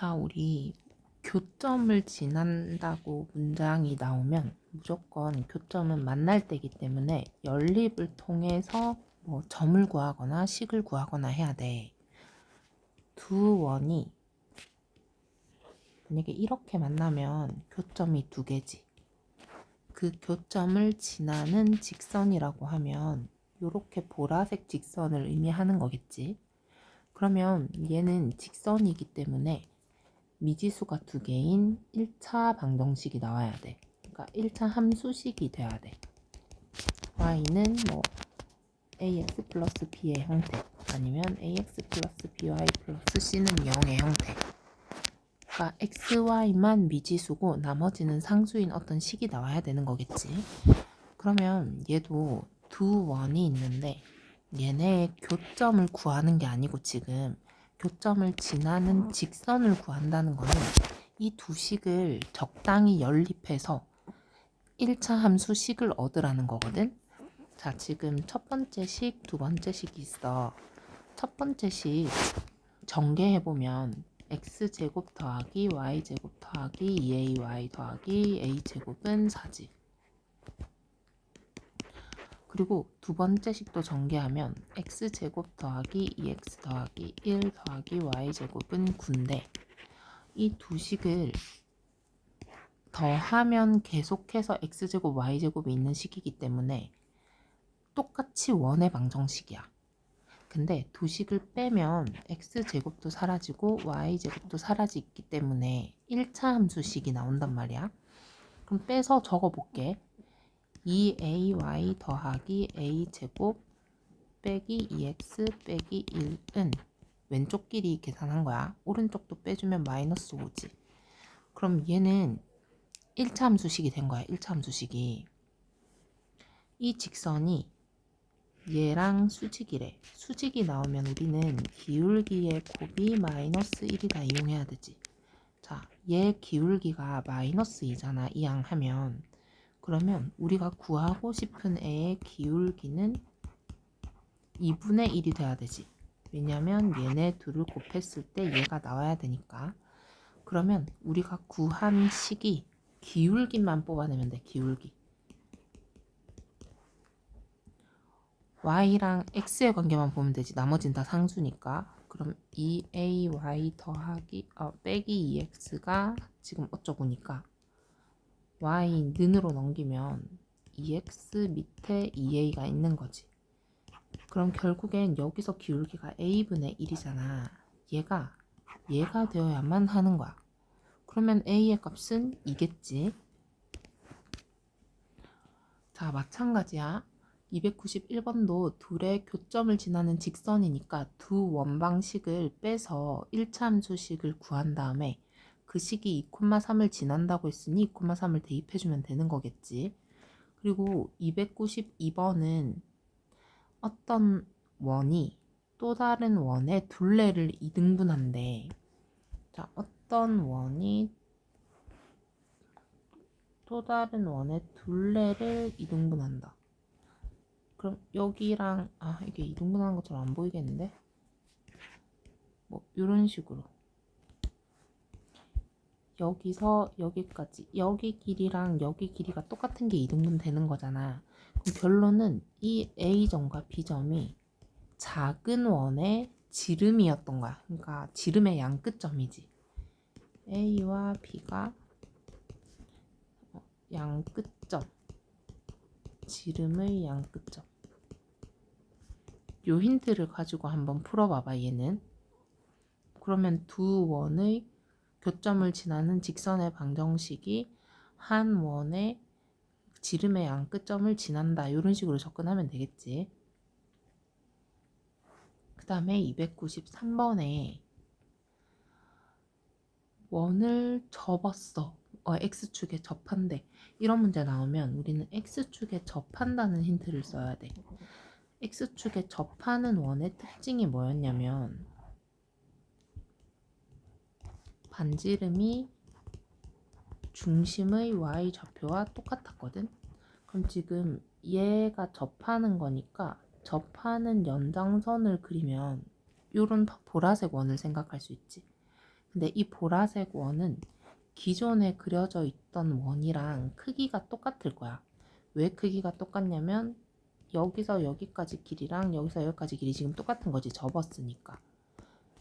자, 우리 교점을 지난다고 문장이 나오면 무조건 교점은 만날 때이기 때문에 연립을 통해서 뭐 점을 구하거나 식을 구하거나 해야 돼. 두 원이 만약에 이렇게 만나면 교점이 두 개지. 그 교점을 지나는 직선이라고 하면 이렇게 보라색 직선을 의미하는 거겠지. 그러면 얘는 직선이기 때문에 미지수가 두 개인 1차 방정식이 나와야 돼. 그러니까 1차 함수식이 돼야 돼. y는 뭐 ax 플러스 b의 형태 아니면 ax 플러스 by 플러스 c는 0의 형태. 그러니까 x, y만 미지수고 나머지는 상수인 어떤 식이 나와야 되는 거겠지. 그러면 얘도 두 원이 있는데 얘네의 교점을 구하는 게 아니고 지금 교점을 지나는 직선을 구한다는 거는 이 두 식을 적당히 연립해서 1차 함수 식을 얻으라는 거거든. 자, 지금 첫 번째 식, 두 번째 식이 있어. 첫 번째 식 전개해보면 x제곱 더하기 y제곱 더하기 2ay 더하기 a제곱은 4지. 그리고 두 번째 식도 전개하면 x제곱 더하기 2x 더하기 1 더하기 y제곱은 9인데 이 두 식을 더하면 계속해서 x제곱 y제곱이 있는 식이기 때문에 똑같이 원의 방정식이야. 근데 두 식을 빼면 x제곱도 사라지고 y제곱도 사라지기 때문에 1차 함수식이 나온단 말이야. 그럼 빼서 적어볼게. 2ay 더하기 a제곱 빼기 2x 빼기 1은 왼쪽 길이 계산한 거야. 오른쪽도 빼주면 마이너스 5지. 그럼 얘는 1차 함수식이 된 거야. 1차 함수식이. 이 직선이 얘랑 수직이래. 수직이 나오면 우리는 기울기의 곱이 마이너스 1이다 이용해야 되지. 자, 얘 기울기가 마이너스 2잖아. 이항하면. 그러면 우리가 구하고 싶은 애의 기울기는 2분의 1이 돼야 되지. 왜냐면 얘네 둘을 곱했을 때 얘가 나와야 되니까. 그러면 우리가 구한 식이 기울기만 뽑아내면 돼. 기울기. y랑 x의 관계만 보면 되지. 나머지는 다 상수니까. 그럼 2ay 더하기 빼기 2x가 지금 어쩌고니까 y 는으로 넘기면 2x 밑에 2a가 있는 거지. 그럼 결국엔 여기서 기울기가 a분의 1이잖아. 얘가 되어야만 하는 거야. 그러면 a의 값은 2겠지. 자, 마찬가지야. 291번도 둘의 교점을 지나는 직선이니까 두 원방식을 빼서 1차 함수식을 구한 다음에 그 식이 2,3을 지난다고 했으니 2,3을 대입해주면 되는 거겠지. 그리고 292번은 어떤 원이 또 다른 원의 둘레를 이등분한대. 자, 어떤 원이 또 다른 원의 둘레를 이등분한다. 그럼 여기랑 이게 이등분하는 것처럼 안 보이겠는데? 뭐 이런 식으로 여기서 여기까지 여기 길이랑 여기 길이가 똑같은 게 이등분 되는 거잖아. 그럼 결론은 이 A점과 B점이 작은 원의 지름이었던 거야. 그러니까 지름의 양끝점이지. A와 B가 양끝점, 지름의 양끝점. 요 힌트를 가지고 한번 풀어봐봐. 얘는 그러면 두 원의 교점을 지나는 직선의 방정식이 한 원의 지름의 양끝점을 지난다. 이런 식으로 접근하면 되겠지. 그 다음에 293번에 원을 접었어. X축에 접한대. 이런 문제 나오면 우리는 X축에 접한다는 힌트를 써야 돼. X축에 접하는 원의 특징이 뭐였냐면 반지름이 중심의 Y좌표와 똑같았거든. 그럼 지금 얘가 접하는 거니까 접하는 연장선을 그리면 요런 보라색 원을 생각할 수 있지. 근데 이 보라색 원은 기존에 그려져 있던 원이랑 크기가 똑같을 거야. 왜 크기가 똑같냐면 여기서 여기까지 길이랑 여기서 여기까지 길이 지금 똑같은 거지, 접었으니까.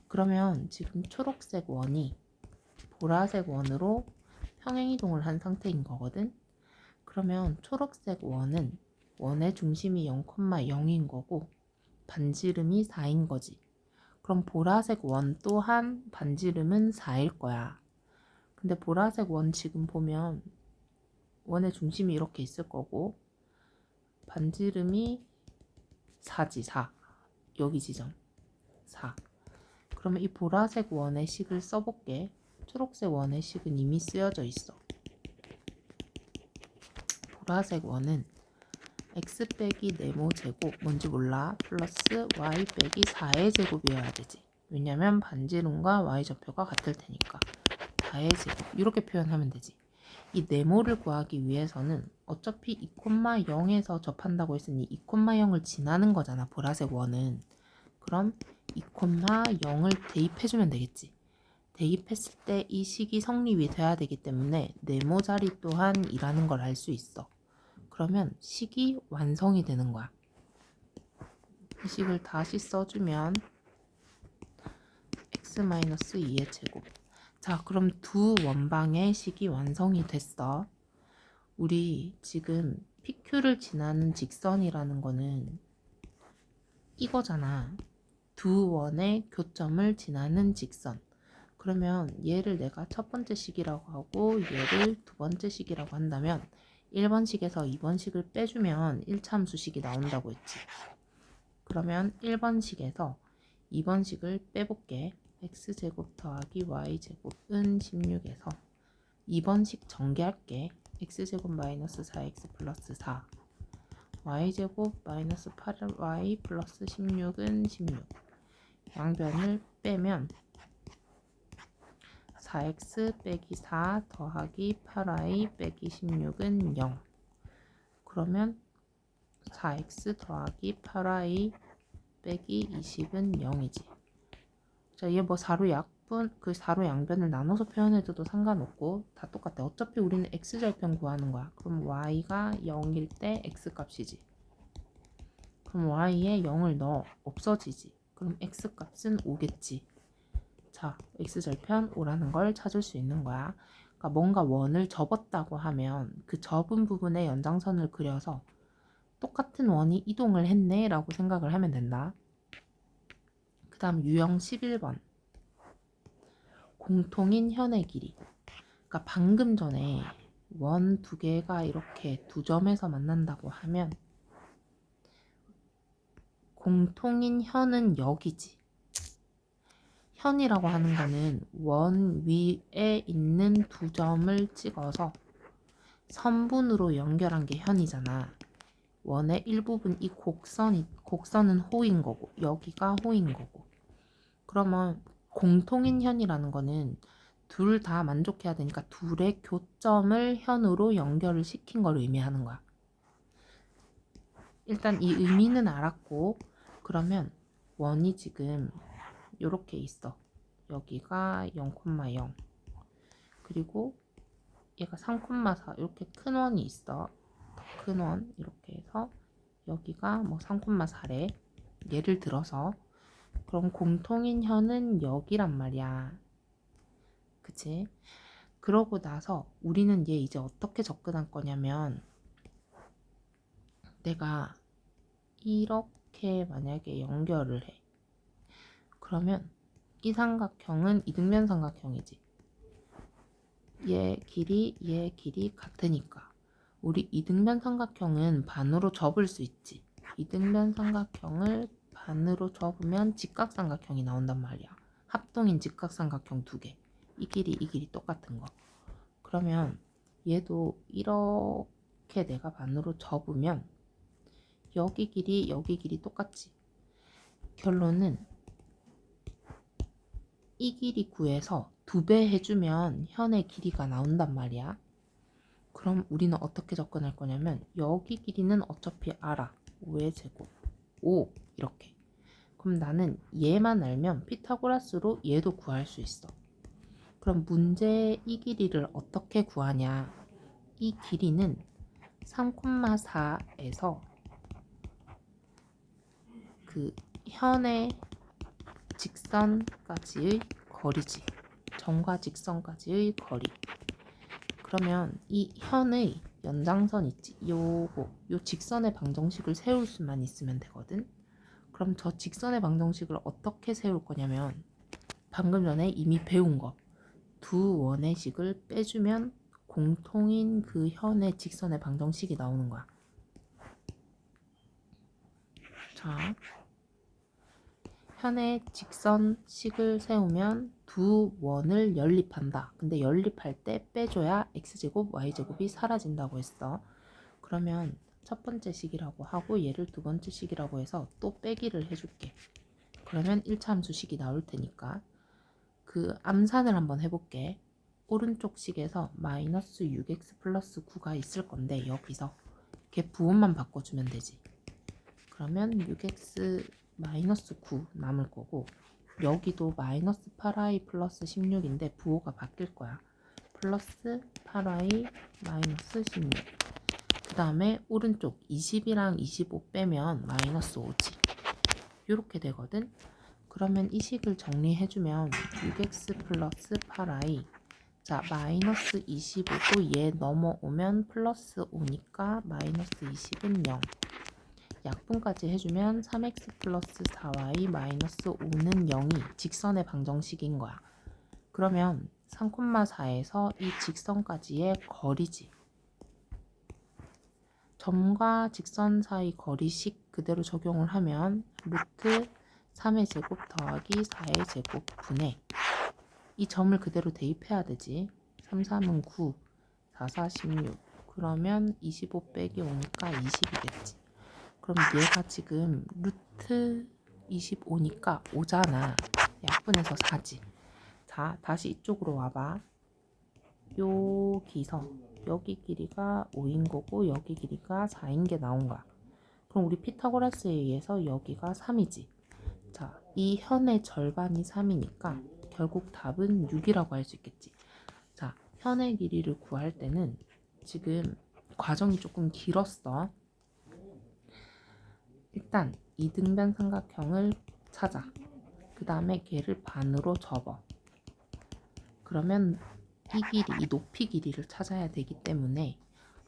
그러면 지금 초록색 원이 보라색 원으로 평행이동을 한 상태인 거거든. 그러면 초록색 원은 원의 중심이 0,0인 거고 반지름이 4인 거지. 그럼 보라색 원 또한 반지름은 4일 거야. 근데 보라색 원 지금 보면 원의 중심이 이렇게 있을 거고 반지름이 4지, 4. 여기 지점 4. 그러면 이 보라색 원의 식을 써볼게. 초록색 원의 식은 이미 쓰여져 있어. 보라색 원은 x 빼기 네모 제곱 뭔지 몰라 플러스 y 빼기 4의 제곱이어야 되지. 왜냐면 반지름과 y좌표가 같을 테니까 4의 제곱 이렇게 표현하면 되지. 이 네모를 구하기 위해서는 어차피 2,0에서 접한다고 했으니 2,0을 지나는 거잖아, 보라색 원은. 그럼 2,0을 대입해주면 되겠지. 대입했을 때 이 식이 성립이 돼야 되기 때문에 네모 자리 또한 이라는 걸 알 수 있어. 그러면 식이 완성이 되는 거야. 이 식을 다시 써주면 x-2의 제곱. 자, 그럼 두 원방의 식이 완성이 됐어. 우리 지금 PQ를 지나는 직선이라는 거는 이거잖아. 두 원의 교점을 지나는 직선. 그러면 얘를 내가 첫 번째 식이라고 하고 얘를 두 번째 식이라고 한다면 1번 식에서 2번 식을 빼주면 1차 함수식이 나온다고 했지. 그러면 1번 식에서 2번 식을 빼볼게. x제곱 더하기 y제곱은 16에서 2번 식 전개할게. x제곱 마이너스 4x 플러스 4 y제곱 마이너스 8y 플러스 16은 16. 양변을 빼면 4x 빼기 4 더하기 8y 빼기 16은 0. 그러면 4x 더하기 8y 빼기 20은 0이지. 자, 얘 뭐 사로 약분, 그 사로 양변을 나눠서 표현해줘도 상관없고 다 똑같아. 어차피 우리는 x절편 구하는 거야. 그럼 y가 0일 때 x 값이지. 그럼 y에 0을 넣어. 없어지지. 그럼 x 값은 5겠지. 자, x절편 5라는 걸 찾을 수 있는 거야. 그러니까 뭔가 원을 접었다고 하면 그 접은 부분에 연장선을 그려서 똑같은 원이 이동을 했네 라고 생각을 하면 된다. 그 다음 유형 11번. 공통인 현의 길이. 그러니까 방금 전에 원 두 개가 이렇게 두 점에서 만난다고 하면 공통인 현은 여기지. 현이라고 하는 거는 원 위에 있는 두 점을 찍어서 선분으로 연결한 게 현이잖아. 원의 일부분 이 곡선은 호인 거고 여기가 호인 거고. 그러면 공통인 현이라는 거는 둘 다 만족해야 되니까 둘의 교점을 현으로 연결을 시킨 걸 의미하는 거야. 일단 이 의미는 알았고 그러면 원이 지금 이렇게 있어. 여기가 0,0 그리고 얘가 3,4 이렇게 큰 원이 있어. 더 큰 원 이렇게 해서 여기가 뭐 3,4래. 예를 들어서 그럼 공통인 현은 여기란 말이야. 그치? 그러고 나서 우리는 얘 이제 어떻게 접근할 거냐면 내가 이렇게 만약에 연결을 해. 그러면 이 삼각형은 이등변 삼각형이지. 얘 길이 같으니까 우리 이등변 삼각형은 반으로 접을 수 있지. 이등변 삼각형을 반으로 접으면 직각삼각형이 나온단 말이야. 합동인 직각삼각형 두 개. 이 길이 똑같은 거. 그러면 얘도 이렇게 내가 반으로 접으면 여기 길이 똑같지. 결론은 이 길이 구해서 2배 해주면 현의 길이가 나온단 말이야. 그럼 우리는 어떻게 접근할 거냐면 여기 길이는 어차피 알아. 5의 제곱 5 이렇게. 그럼 나는 얘만 알면 피타고라스로 얘도 구할 수 있어. 그럼 문제의 이 길이를 어떻게 구하냐? 이 길이는 3,4에서 그 현의 직선까지의 거리지. 점과 직선까지의 거리. 그러면 이 현의 연장선 있지. 요 직선의 방정식을 세울 수만 있으면 되거든. 그럼 저 직선의 방정식을 어떻게 세울 거냐면 방금 전에 이미 배운 거 두 원의 식을 빼주면 공통인 그 현의 직선의 방정식이 나오는 거야. 자, 현의 직선식을 세우면 두 원을 연립한다. 근데 연립할 때 빼줘야 x제곱, y제곱이 사라진다고 했어. 그러면 첫 번째 식이라고 하고 얘를 두 번째 식이라고 해서 또 빼기를 해줄게. 그러면 1차 함수식이 나올 테니까 그 암산을 한번 해볼게. 오른쪽 식에서 마이너스 6x 플러스 9가 있을 건데 여기서 걔 부호만 바꿔주면 되지. 그러면 6x 마이너스 9 남을 거고 여기도 마이너스 8y 플러스 16인데 부호가 바뀔 거야. 플러스 8y 마이너스 16. 그 다음에 오른쪽 20이랑 25 빼면 마이너스 5지. 이렇게 되거든. 그러면 이 식을 정리해주면 6x 플러스 8y 자 마이너스 25고 얘 넘어오면 플러스 5니까 마이너스 20은 0. 약분까지 해주면 3x 플러스 4y 마이너스 5는 0이 직선의 방정식인 거야. 그러면 3,4에서 이 직선까지의 거리지. 점과 직선 사이 거리식 그대로 적용을 하면 루트 3의 제곱 더하기 4의 제곱 분의 이 점을 그대로 대입해야 되지. 3, 3은 9, 4, 4, 16. 그러면 25 빼기 5니까 20이겠지. 그럼 얘가 지금 루트 25니까 5잖아. 약분해서 4지. 자, 다시 이쪽으로 와봐. 여기서 여기 길이가 5인 거고 여기 길이가 4인 게 나온 거야. 그럼 우리 피타고라스에 의해서 여기가 3이지. 자, 이 현의 절반이 3이니까 결국 답은 6이라고 할 수 있겠지. 자, 현의 길이를 구할 때는 지금 과정이 조금 길었어. 일단 이등변 삼각형을 찾아. 그 다음에 걔를 반으로 접어. 그러면 이 길이, 이 높이 길이를 찾아야 되기 때문에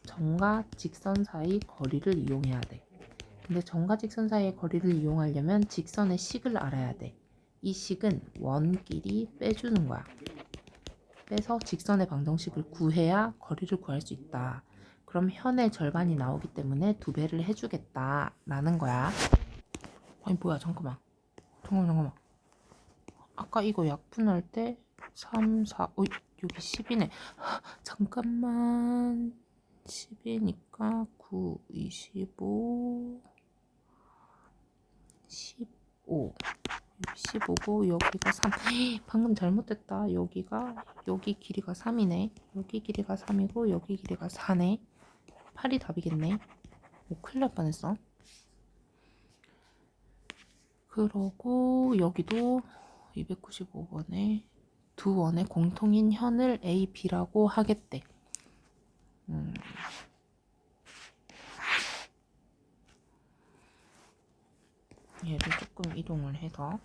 점과 직선 사이 거리를 이용해야 돼. 근데 점과 직선 사이의 거리를 이용하려면 직선의 식을 알아야 돼. 이 식은 원끼리 빼주는 거야. 빼서 직선의 방정식을 구해야 거리를 구할 수 있다. 그럼 현의 절반이 나오기 때문에 2배를 해주겠다 라는 거야. 아니 뭐야 잠깐만. 아까 이거 약분할 때 3, 4, 여기 10이네. 잠깐만. 10이니까 9, 25, 15. 15고 여기가 3. 방금 잘못됐다. 여기 길이가 3이네. 여기 길이가 3이고 여기 길이가 4네. 8이 답이겠네. 큰일 날 뻔했어. 그러고 여기도 295번에 두 원의 공통인 현을 A, B라고 하겠대. 얘를 조금 이동을 해서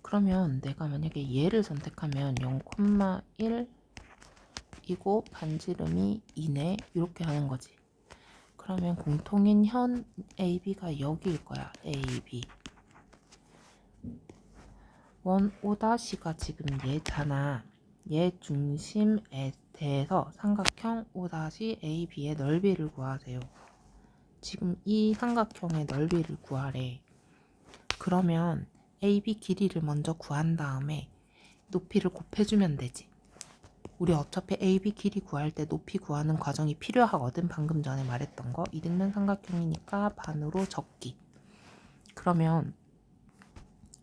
그러면 내가 만약에 얘를 선택하면 0,1이고 반지름이 2네 이렇게 하는 거지. 그러면 공통인 현 AB가 여기일 거야. AB 원 O'가 지금 얘잖아. 얘 중심에 대해서 삼각형 O'AB의 넓이를 구하세요. 지금 이 삼각형의 넓이를 구하래. 그러면 AB 길이를 먼저 구한 다음에 높이를 곱해주면 되지. 우리 어차피 AB 길이 구할 때 높이 구하는 과정이 필요하거든. 방금 전에 말했던 거. 이등변 삼각형이니까 반으로 접기. 그러면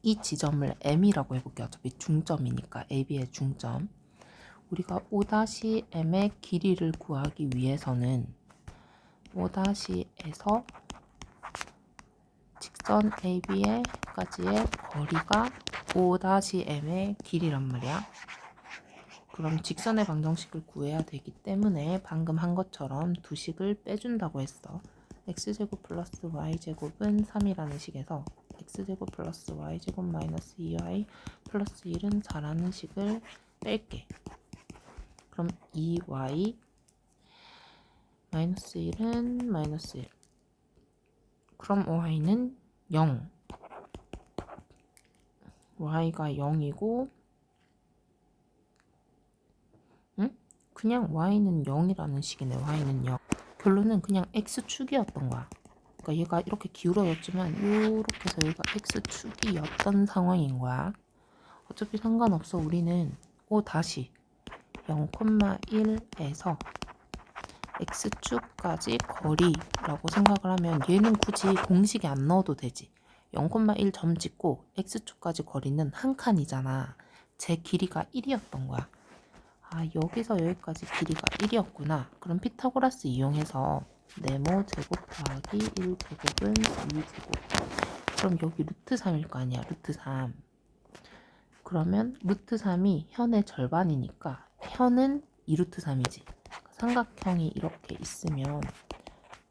이 지점을 M이라고 해볼게. 어차피 중점이니까 AB의 중점. 우리가 O'M의 길이를 구하기 위해서는 O'에서 직선 AB까지의 거리가 5-m의 길이란 말이야. 그럼 직선의 방정식을 구해야 되기 때문에 방금 한 것처럼 두 식을 빼준다고 했어. x제곱 플러스 y제곱은 3이라는 식에서 x제곱 플러스 y제곱 마이너스 2y 플러스 1은 4라는 식을 뺄게. 그럼 2y 마이너스 1은 마이너스 1. 그럼 y는 0. y가 0이고 그냥 y는 0이라는 식이네. y는 0. 결론은 그냥 x축이었던 거야. 그러니까 얘가 이렇게 기울어졌지만 이렇게 해서 얘가 x축이었던 상황인 거야. 어차피 상관없어. 우리는 다시 0,1에서 x축까지 거리라고 생각을 하면 얘는 굳이 공식에 안 넣어도 되지. 0,1 점 찍고 x축까지 거리는 한 칸이잖아. 제 길이가 1이었던 거야. 여기서 여기까지 길이가 1이었구나. 그럼 피타고라스 이용해서 네모 제곱 더하기 1제곱은 2제곱. 그럼 여기 루트 3일 거 아니야. 루트 3. 그러면 루트 3이 현의 절반이니까 현은 2루트 3이지. 삼각형이 이렇게 있으면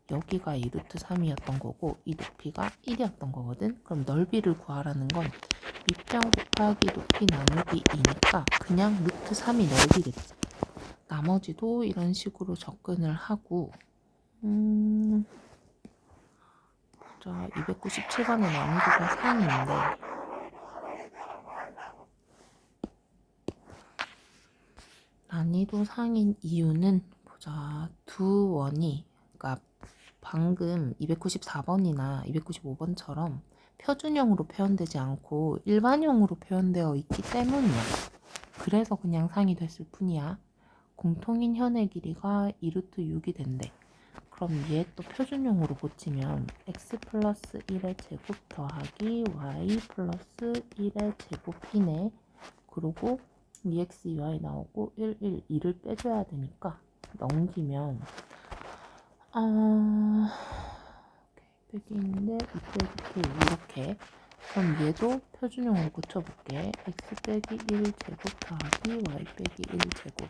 여기가 2루트 3이었던 거고 이 높이가 1이었던 거거든. 그럼 넓이를 구하라는 건 밑변 곱하기 높이 나누기 2니까 그냥 루트 3이 넓이겠지. 나머지도 이런 식으로 접근을 하고 보자. 297번의 난이도가 상인데 난이도 상인 이유는 보자. 두 원이 그러니까 방금 294번이나 295번처럼 표준형으로 표현되지 않고 일반형으로 표현되어 있기 때문이야. 그래서 그냥 상이 됐을 뿐이야. 공통인 현의 길이가 2루트 6이 된대. 그럼 얘 또 표준형으로 고치면 x 플러스 1의 제곱 더하기 y 플러스 1의 제곱이네. 그리고 2x, 2y 나오고 1, 1, 2를 빼줘야 되니까 넘기면 빼기 있는데 2 빼기 k 이렇게. 그럼 얘도 표준형으로 고쳐볼게. x 빼기 1 제곱 더하기 y 빼기 1 제곱.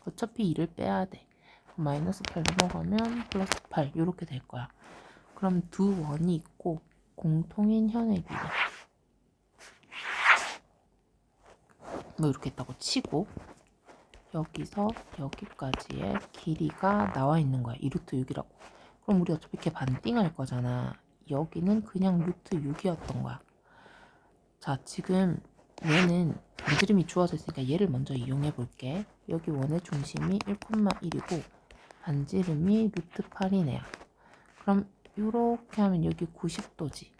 어차피 2를 빼야 돼. 마이너스 8 넘어가면 플러스 8 이렇게 될 거야. 그럼 두 원이 있고 공통인 현의 길이 뭐 이렇게 있다고 치고 여기서 여기까지의 길이가 나와 있는 거야. 2루트 6이라고. 그럼 우리 어차피 이렇게 반띵할 거잖아. 여기는 그냥 루트 6이었던 거야. 자, 지금 얘는 반지름이 주어져 있으니까 얘를 먼저 이용해 볼게. 여기 원의 중심이 1,1이고 반지름이 루트 8이네요. 그럼 이렇게 하면 여기 90도지.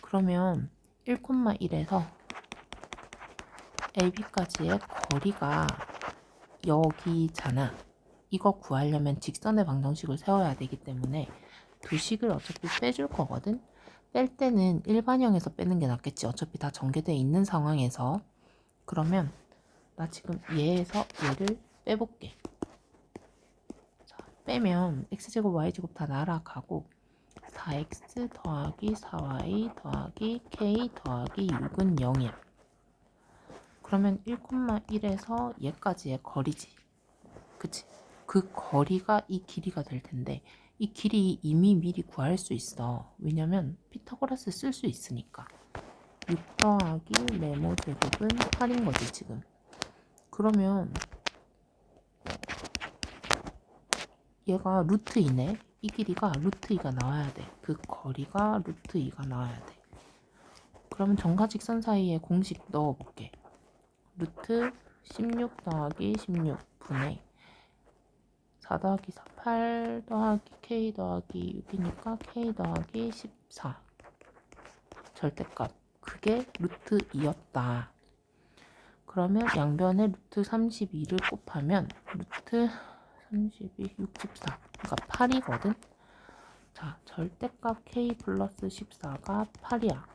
그러면 1,1에서 AB까지의 거리가 여기잖아. 이거 구하려면 직선의 방정식을 세워야 되기 때문에 두 식을 어차피 빼줄 거거든. 뺄 때는 일반형에서 빼는 게 낫겠지. 어차피 다 전개되어 있는 상황에서. 그러면 나 지금 얘에서 얘를 빼볼게. 자, 빼면 x제곱 y제곱 다 날아가고 4x 더하기 4y 더하기 k 더하기 6은 0이야. 그러면 1,1에서 얘까지의 거리지. 그치? 그 거리가 이 길이가 될 텐데 이 길이 이미 미리 구할 수 있어. 왜냐면 피타고라스 쓸 수 있으니까. 6 더하기 네모 제곱은 8인 거지 지금. 그러면 얘가 루트 2네. 이 길이가 루트 2가 나와야 돼. 그 거리가 루트 2가 나와야 돼. 그러면 점과 직선 사이에 공식 넣어볼게. 루트 16 더하기 16분의 4 더하기 4, 8 더하기 k 더하기 6이니까 k 더하기 14 절대값. 그게 루트 2였다. 그러면 양변에 루트 32를 곱하면 루트 32, 64. 그러니까 8이거든. 자, 절대값 k 플러스 14가 8이야.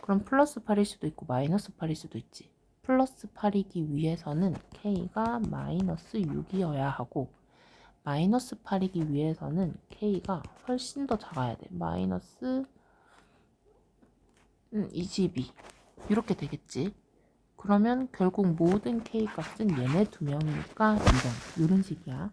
그럼 플러스 8일 수도 있고 마이너스 8일 수도 있지. 플러스 8이기 위해서는 k가 마이너스 6이어야 하고 마이너스 8이기 위해서는 k가 훨씬 더 작아야 돼. 마이너스 22. 이렇게 되겠지. 그러면 결국 모든 K 값은 얘네 두 명이니까 2번. 이런 식이야.